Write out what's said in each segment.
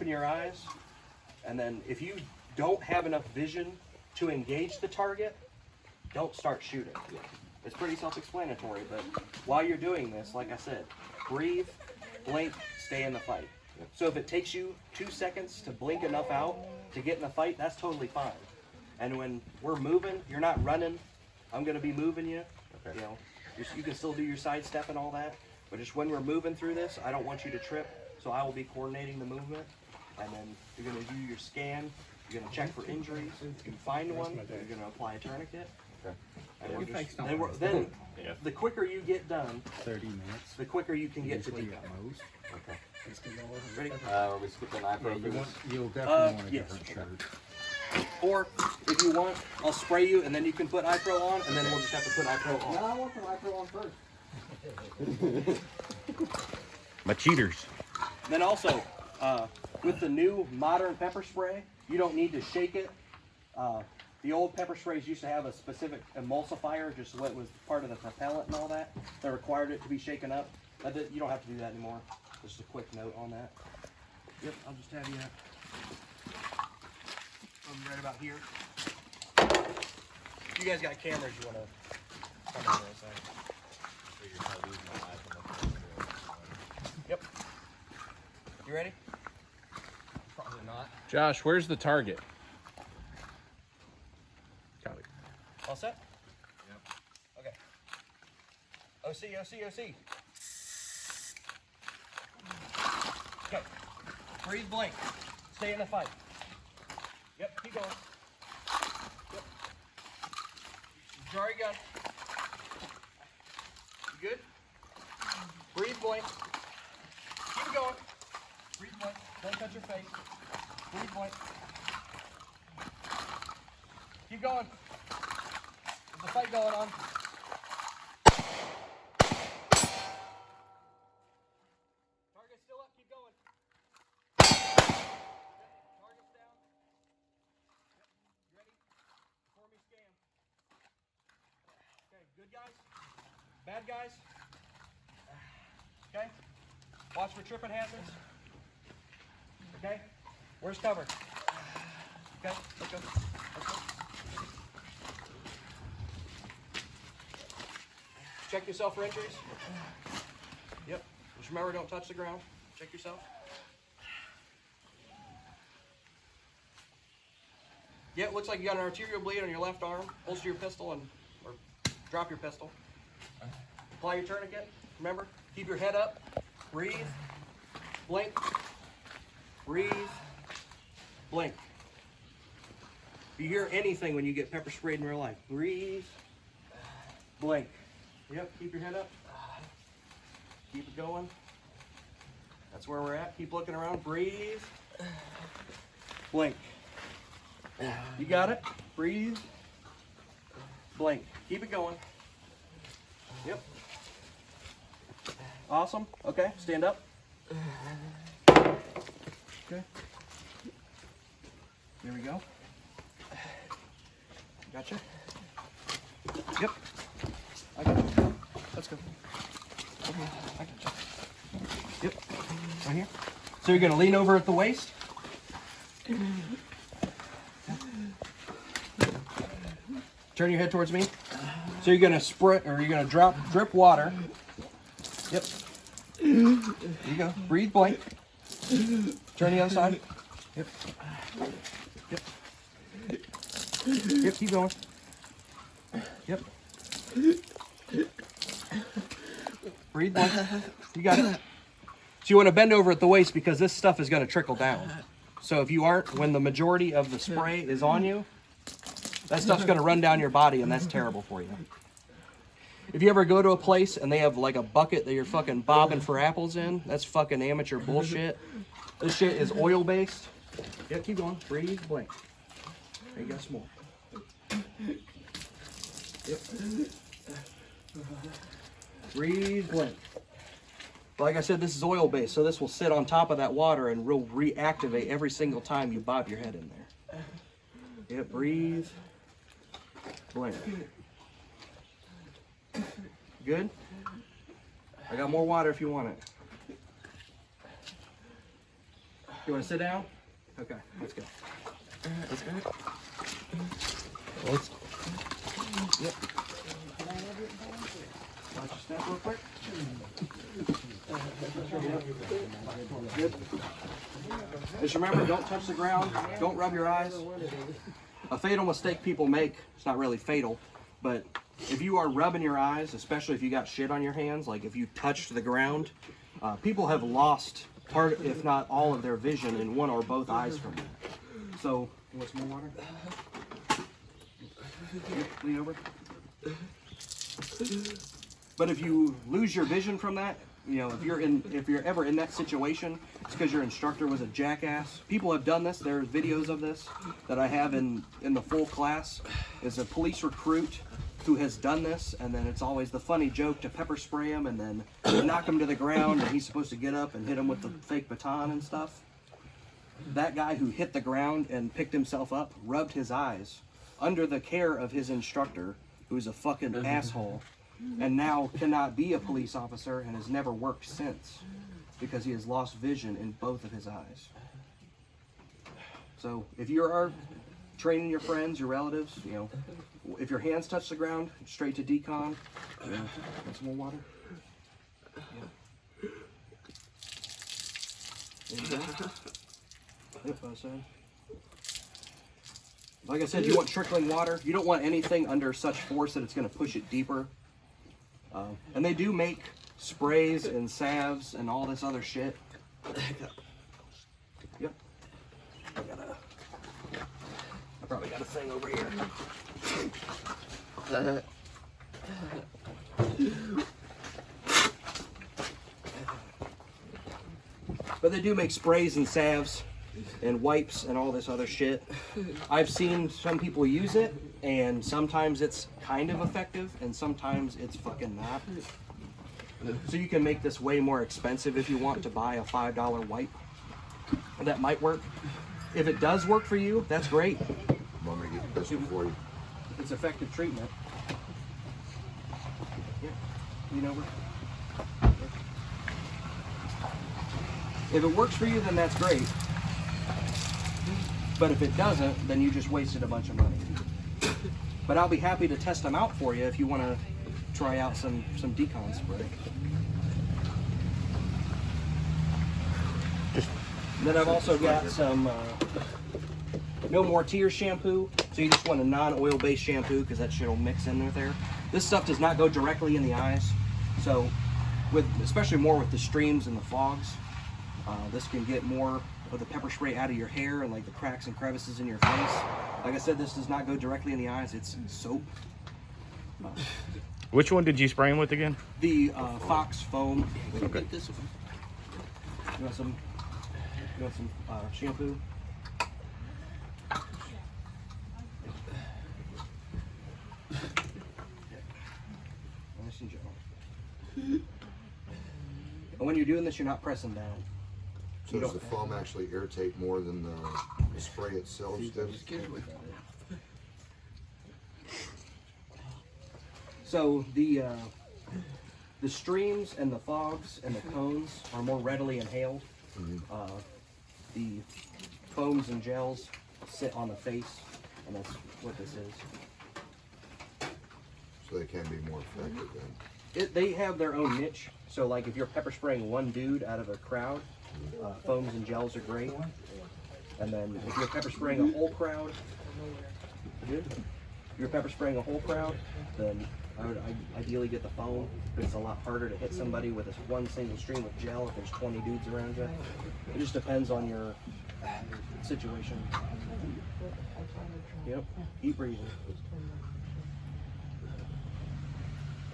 open your eyes, and then if you don't have enough vision to engage the target, don't start shooting. It's pretty self-explanatory, but while you're doing this, like I said, breathe, blink, stay in the fight. So if it takes you 2 seconds to blink enough out to get in the fight, that's totally fine. And when we're moving, you're not running. I'm going to be moving you. Okay. You know, you can still do your sidestep and all that, but just when we're moving through this, I don't want you to trip. So I will be coordinating the movement, and then you're going to do your scan. You're going to check for injuries. If you find one, you're going to apply a tournament. Okay. And then the quicker you get done, 30 minutes. The quicker you can get to Decon. Okay. Ready? Are we skipping iPro? You'll definitely want a different shirt. Or if you want, I'll spray you, and then you can put iPro on, and then we'll just have to put iPro on. No, I want the iPro on first. My cheaters. Then also, with the new modern pepper spray, you don't need to shake it. The old pepper sprays used to have a specific emulsifier, just what was part of the propellant and all that, that required it to be shaken up. You don't have to do that anymore. Just a quick note on that. Yep, I'll just have you right about here. You guys got cameras you want to come in there, Yep. You ready? Probably not. Josh, where's the target? Got it. All set? Yep. Okay. OC, OC, OC. Okay. Breathe, blink. Stay in the fight. Yep, keep going. Yep. Draw your gun. You good? Breathe, blink. Keep it going. Breathe, blink. Don't touch your face. Breathe, blink. Keep going. There's a fight going on. Target's still up. Keep going. Target's down. Yep. You ready? Before me scan. Okay, good guys. Bad guys. Okay. Watch for tripping hazards. Okay. Where's cover? Okay. Let's go. Let's go. Check yourself for injuries. Yep. Just remember, don't touch the ground. Check yourself. Yeah, it looks like you got an arterial bleed on your left arm. Holster your pistol or drop your pistol. Apply your tourniquet. Remember, keep your head up. Breathe. Blink. Breathe. Blink. If you hear anything when you get pepper sprayed in real life, breathe. Blink. Yep, keep your head up. Keep it going. That's where we're at. Keep looking around. Breathe. Blink. You got it? Breathe. Blink. Keep it going. Yep. Awesome. Okay, stand up. Okay. There we go. Gotcha. Yep. I got you. Let's go. Okay, I got you. Yep. Right here. So you're going to lean over at the waist. Turn your head towards me. So you're going to spray, or you're going to drip water. Yep. There you go. Breathe, blink. Turn the other side. Yep. Yep. Yep, keep going. Yep. Breathe, blink. You got it. So you want to bend over at the waist because this stuff is going to trickle down. So if you aren't, when the majority of the spray is on you, that stuff's going to run down your body, and that's terrible for you. If you ever go to a place and they have like a bucket that you're fucking bobbing for apples in, that's fucking amateur bullshit. This shit is oil-based. Yeah, keep going. Breathe, blink. There you go, some more. Yep. Breathe, blink. Like I said, this is oil-based, so this will sit on top of that water and will reactivate every single time you bob your head in there. Yeah, breathe, blink. Good? I got more water if you want it. You want to sit down? Okay, let's go. Let's go. Let's. Yep. Watch your step real quick. Good. Just remember, don't touch the ground. Don't rub your eyes. A fatal mistake people make, it's not really fatal, but if you are rubbing your eyes, especially if you got shit on your hands, like if you touched the ground, people have lost part, if not all, of their vision in one or both eyes from that. So, you want some more water? Lean over. But if you lose your vision from that, you know, if you're ever in that situation, it's because your instructor was a jackass. People have done this. There's videos of this that I have in the full class. Is a police recruit who has done this, and then it's always the funny joke to pepper spray him and then knock him to the ground, and he's supposed to get up and hit him with the fake baton and stuff. That guy who hit the ground and picked himself up rubbed his eyes under the care of his instructor, who's a fucking asshole, and now cannot be a police officer and has never worked since because he has lost vision in both of his eyes. So if you are training your friends, your relatives, you know, if your hands touch the ground, straight to Decon. Yeah. Want some more water? Yeah. Yep, I said. Like I said, you want trickling water. You don't want anything under such force that it's going to push it deeper. And they do make sprays and salves and all this other shit. Yep. I probably got a thing over here. But they do make sprays and salves and wipes and all this other shit. I've seen some people use it, and sometimes it's kind of effective, and sometimes it's fucking not. So you can make this way more expensive if you want to buy a $5 wipe. That might work. If it does work for you, that's great. Want me to get this one for you? It's effective treatment. Yeah. Lean over. If it works for you, then that's great. But if it doesn't, then you just wasted a bunch of money. But I'll be happy to test them out for you if you want to try out some Decon spray. Then I've also got some no more tears shampoo. So you just want a non-oil based shampoo because that shit will mix in there. This stuff does not go directly in the eyes. So especially more with the streams and the fogs, this can get more of the pepper spray out of your hair and like the cracks and crevices in your face. Like I said, this does not go directly in the eyes. It's soap. Which one did you spray him with again? The Fox foam. Okay. You want some shampoo? Nice and gentle. And when you're doing this, you're not pressing down. So does the foam actually irritate more than the spray itself does? So the streams and the fogs and the cones are more readily inhaled. The foams and gels sit on the face, and that's what this is. So they can be more effective then. They have their own niche. So like if you're pepper spraying one dude out of a crowd, foams and gels are great. And then if you're pepper spraying a whole crowd, if you're pepper spraying a whole crowd, then I would ideally get the foam. It's a lot harder to hit somebody with this one single stream of gel if there's 20 dudes around you. It just depends on your situation. Yep, keep breathing.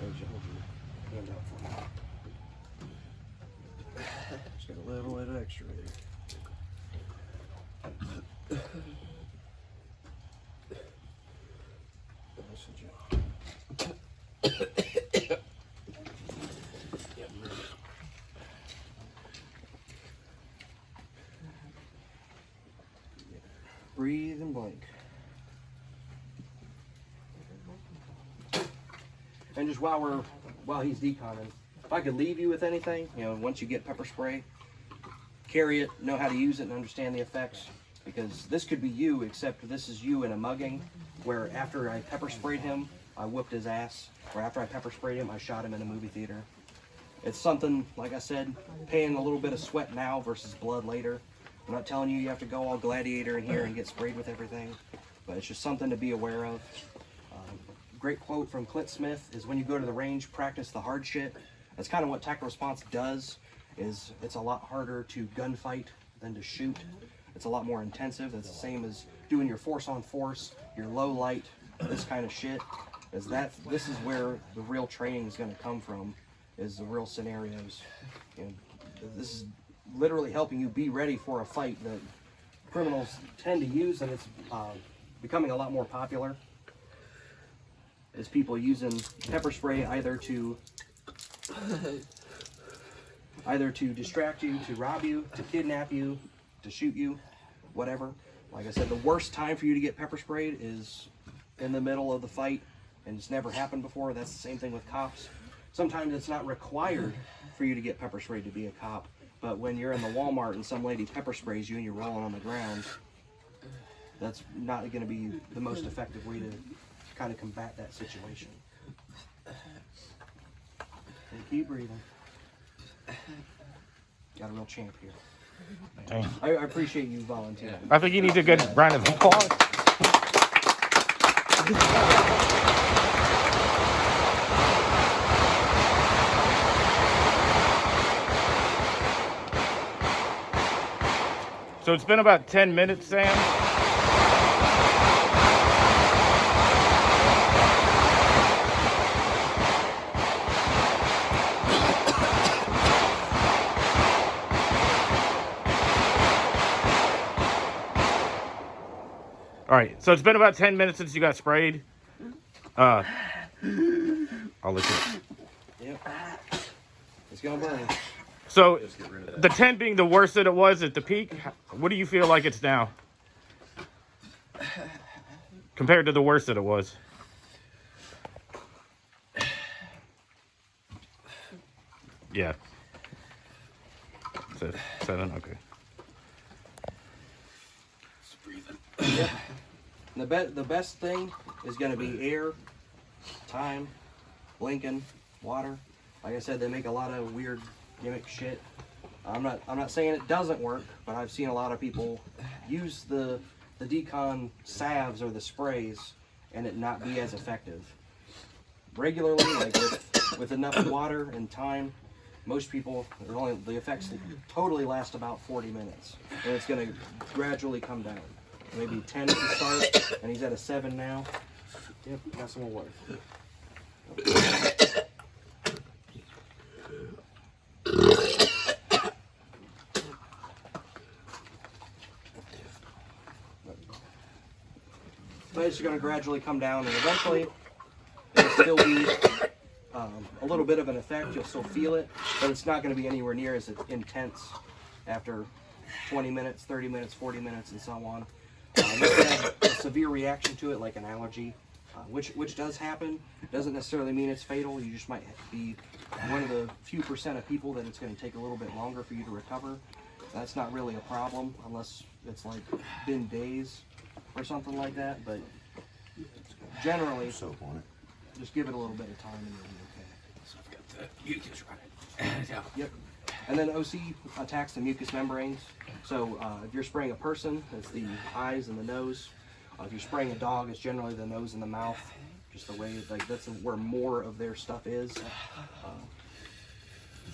Hold your hand out for me. Just got a little bit of extra there. Breathe and blink. And just while he's deconning, if I could leave you with anything, you know, once you get pepper spray, carry it, know how to use it, and understand the effects. Because this could be you, except this is you in a mugging, where after I pepper sprayed him, I whooped his ass. Or after I pepper sprayed him, I shot him in a movie theater. It's something, like I said, paying a little bit of sweat now versus blood later. I'm not telling you have to go all gladiator in here and get sprayed with everything, but it's just something to be aware of. Great quote from Clint Smith is, when you go to the range, practice the hard shit. That's kind of what tactical response does, is it's a lot harder to gunfight than to shoot. It's a lot more intensive. It's the same as doing your force on force, your low light, this kind of shit. This is where the real training is going to come from, is the real scenarios. And this is literally helping you be ready for a fight that criminals tend to use, and it's becoming a lot more popular. Is people using pepper spray either to distract you, to rob you, to kidnap you, to shoot you, whatever. Like I said, the worst time for you to get pepper sprayed is in the middle of the fight, and it's never happened before. That's the same thing with cops. Sometimes it's not required for you to get pepper sprayed to be a cop, but when you're in the Walmart and some lady pepper sprays you and you're rolling on the ground, that's not going to be the most effective way to kind of combat that situation. And keep breathing. Got a real champ here. Damn. I appreciate you volunteering. I think he needs a good round of applause. So it's been about 10 minutes, Sam. All right, so it's been about 10 minutes since you got sprayed. I'll let you. Yep. It's gonna burn. So, the 10 being the worst that it was at the peak, what do you feel like it's now? Compared to the worst that it was. Yeah. 7, okay. Yep. The best thing is going to be air, time, blinking, water. Like I said, they make a lot of weird gimmick shit. I'm not saying it doesn't work, but I've seen a lot of people use the Decon salves or the sprays and it not be as effective. Regularly, like with enough water and time, most people, the effects totally last about 40 minutes, and it's going to gradually come down. Maybe 10 at the start, and he's at a 7 now. Yep, got some more water. But it's going to gradually come down, and eventually it'll still be a little bit of an effect. You'll still feel it, but it's not going to be anywhere near as intense after 20 minutes, 30 minutes, 40 minutes, and so on. You can have a severe reaction to it, like an allergy, which does happen. Doesn't necessarily mean it's fatal. You just might be one of the few % of people that it's going to take a little bit longer for you to recover. That's not really a problem unless it's like been days or something like that. But generally, Soap on it. just give it a little bit of time and you'll be okay. So I've got the mucus running. Yep. And then OC attacks the mucous membranes. So if you're spraying a person, it's the eyes and the nose. If you're spraying a dog, it's generally the nose and the mouth. Just the way, like, that's where more of their stuff is. Did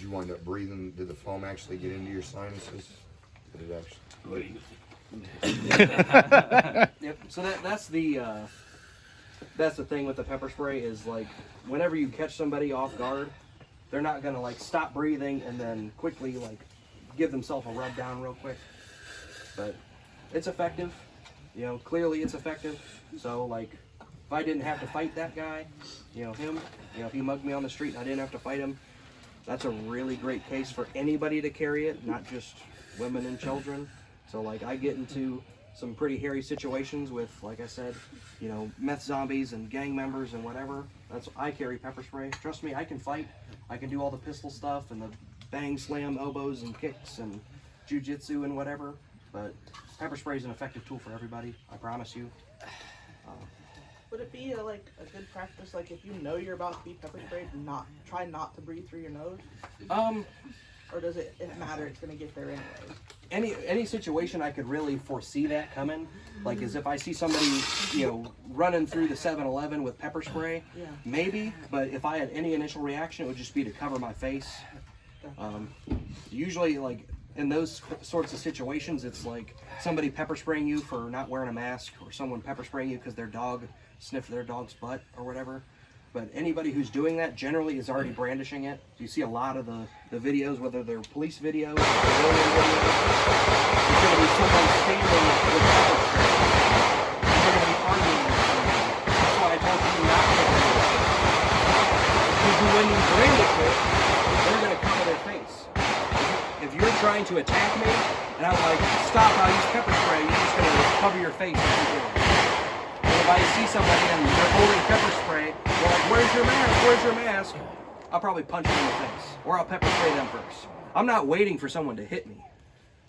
you wind up breathing? Did the foam actually get into your sinuses? Did it actually? Yep. So that's the thing with the pepper spray is, like, whenever you catch somebody off guard, they're not gonna like stop breathing and then quickly like give themselves a rub down real quick. But it's effective. You know, clearly it's effective. So like, if I didn't have to fight that guy, if he mugged me on the street and I didn't have to fight him, that's a really great case for anybody to carry it, not just women and children. So like, I get into some pretty hairy situations with, like I said, meth zombies and gang members and whatever. I carry pepper spray. Trust me, I can fight. I can do all the pistol stuff and the bang, slam, elbows and kicks and jujitsu and whatever, but pepper spray is an effective tool for everybody. I promise you. Would it be like a good practice, like if you know you're about to be pepper sprayed, try not to breathe through your nose? Or does it matter? It's gonna get there anyway. Any situation I could really foresee that coming, like as if I see somebody, running through the 7-Eleven with pepper spray, Yeah. maybe. But if I had any initial reaction, it would just be to cover my face. Usually, like in those sorts of situations, it's like somebody pepper spraying you for not wearing a mask, or someone pepper spraying you because their dog sniffed their dog's butt or whatever. But anybody who's doing that generally is already brandishing it. You see a lot of the videos, whether they're police videos or civilian videos, it's going to be someone standing with pepper spray. They're going to be arguing with somebody. That's why I told you not to brandish it. Because when you brandish it, they're going to cover their face. If you're trying to attack me, and I'm like, stop, I'll use pepper spray, you're just going to cover your face as you do it. If I see somebody and they're holding pepper spray, they're like, where's your mask? Where's your mask? I'll probably punch them in the face. Or I'll pepper spray them first. I'm not waiting for someone to hit me.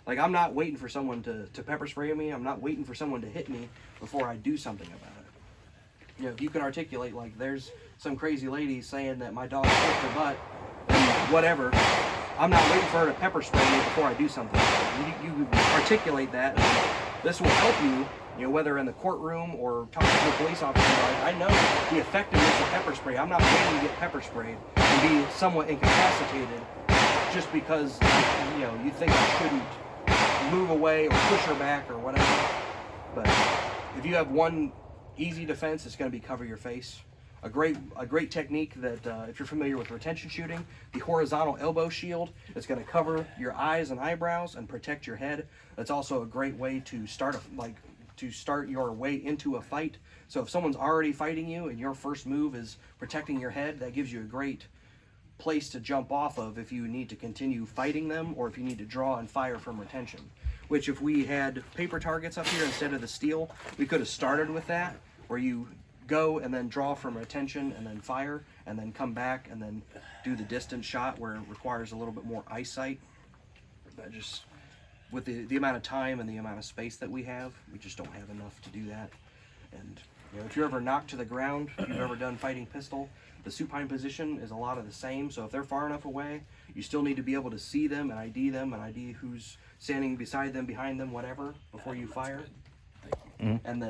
Like, I'm not waiting for someone to pepper spray me. I'm not waiting for someone to hit me before I do something about it. If you can articulate, like, there's some crazy lady saying that my dog sniffed her butt, and whatever, I'm not waiting for her to pepper spray me before I do something. You articulate that, and this will help you, whether in the courtroom or talking to a police officer. I know the effectiveness of pepper spray. I'm not waiting to get pepper sprayed and be somewhat incapacitated just because, you think I shouldn't move away or push her back or whatever. But if you have one easy defense, it's going to be cover your face. A great technique that, if you're familiar with retention shooting, the horizontal elbow shield, it's going to cover your eyes and eyebrows and protect your head. That's also a great way to start your way into a fight. So if someone's already fighting you and your first move is protecting your head, that gives you a great place to jump off of if you need to continue fighting them, or if you need to draw and fire from retention. Which, if we had paper targets up here instead of the steel, we could have started with that, where you go and then draw from retention and then fire and then come back and then do the distance shot where it requires a little bit more eyesight. But just with the amount of time and the amount of space that we have, we just don't have enough to do that. And if you're ever knocked to the ground, if you've ever done fighting pistol, the supine position is a lot of the same. So if they're far enough away, you still need to be able to see them and ID who's standing beside them, behind them, whatever, before you fire. And then